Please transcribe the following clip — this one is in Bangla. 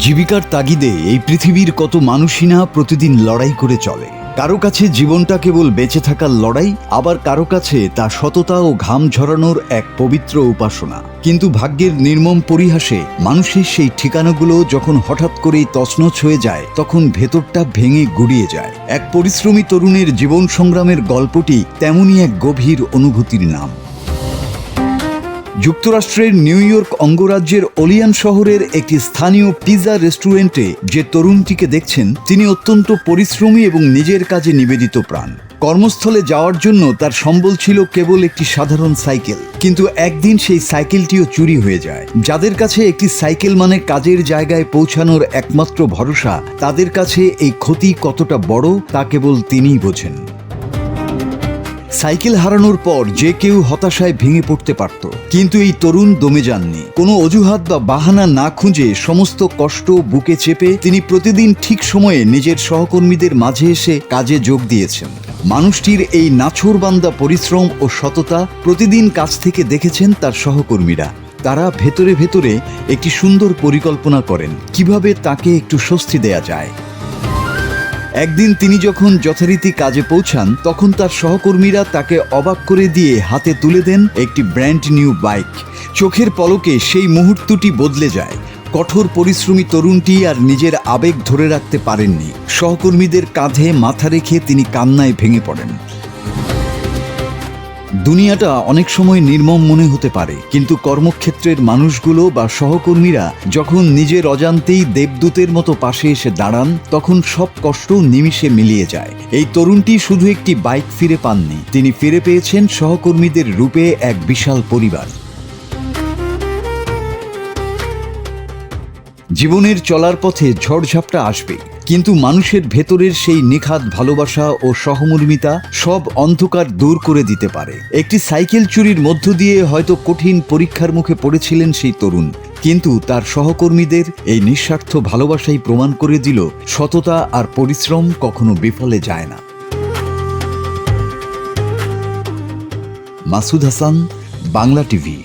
জীবিকার তাগিদে এই পৃথিবীর কত মানুষই না প্রতিদিন লড়াই করে চলে। কারো কাছে জীবনটা কেবল বেঁচে থাকার লড়াই, আবার কারো কাছে তা সততা ও ঘাম ঝরানোর এক পবিত্র উপাসনা। কিন্তু ভাগ্যের নির্মম পরিহাসে মানুষের সেই ঠিকানাগুলো যখন হঠাৎ করেই তছনছ হয়ে যায়, তখন ভেতরটা ভেঙে গুড়িয়ে যায়। এক পরিশ্রমী তরুণের জীবন সংগ্রামের গল্পটি তেমনই এক গভীর অনুভূতির নাম। যুক্তরাষ্ট্রের নিউ ইয়র্ক অঙ্গরাজ্যের ওলিয়ান শহরের একটি স্থানীয় পিৎজা রেস্টুরেন্টে যে তরুণটিকে দেখছেন, তিনি অত্যন্ত পরিশ্রমী এবং নিজের কাজে নিবেদিত প্রাণ। কর্মস্থলে যাওয়ার জন্য তার সম্বল ছিল কেবল একটি সাধারণ সাইকেল, কিন্তু একদিন সেই সাইকেলটিও চুরি হয়ে যায়। যাদের কাছে একটি সাইকেল মানে কাজের জায়গায় পৌঁছানোর একমাত্র ভরসা, তাদের কাছে এই ক্ষতি কতটা বড় তা কেবল তিনিই বোঝেন। সাইকেল হারানোর পর যে কেউ হতাশায় ভেঙে পড়তে পারত, কিন্তু এই তরুণ দমে যাননি। কোনো অজুহাত বা বাহানা না খুঁজে সমস্ত কষ্ট বুকে চেপে তিনি প্রতিদিন ঠিক সময়ে নিজের সহকর্মীদের মাঝে এসে কাজে যোগ দিয়েছেন। মানুষটির এই নাছোড়বান্দা পরিশ্রম ও সততা প্রতিদিন কাছ থেকে দেখেছেন তার সহকর্মীরা। তারা ভেতরে ভেতরে একটি সুন্দর পরিকল্পনা করেন কিভাবে তাকে একটু স্বস্তি দেয়া যায়। একদিন তিনি যখন যথারীতি কাজে পৌঁছান, তখন তার সহকর্মীরা তাকে অবাক করে দিয়ে হাতে তুলে দেন একটি ব্র্যান্ড নিউ বাইক। চোখের পলকে সেই মুহূর্তটি বদলে যায়। কঠোর পরিশ্রমী তরুণটি আর নিজের আবেগ ধরে রাখতে পারেননি। সহকর্মীদের কাঁধে মাথা রেখে তিনি কান্নায় ভেঙে পড়েন। দুনিয়াটা অনেক সময় নির্মম মনে হতে পারে, কিন্তু কর্মক্ষেত্রের মানুষগুলো বা সহকর্মীরা যখন নিজের অজান্তেই দেবদূতের মতো পাশে এসে দাঁড়ান, তখন সব কষ্ট নিমিষে মিলিয়ে যায়। এই তরুণটি শুধু একটি বাইক ফিরে পাননি, তিনি ফিরে পেয়েছেন সহকর্মীদের রূপে এক বিশাল পরিবার। জীবনের চলার পথে ঝড়ঝাপটা আসবে, কিন্তু মানুষের ভেতরের সেই নিখাদ ভালোবাসা ও সহমর্মিতা সব অন্ধকার দূর করে দিতে পারে। একটি সাইকেল চুরির মধ্য দিয়ে হয়তো কঠিন পরীক্ষার মুখে পড়েছিলেন সেই তরুণ, কিন্তু তার সহকর্মীদের এই নিঃস্বার্থ ভালোবাসাই প্রমাণ করে দিল সততা আর পরিশ্রম কখনো বিফলে যায় না। মাসুদ হাসান, বাংলা টিভি।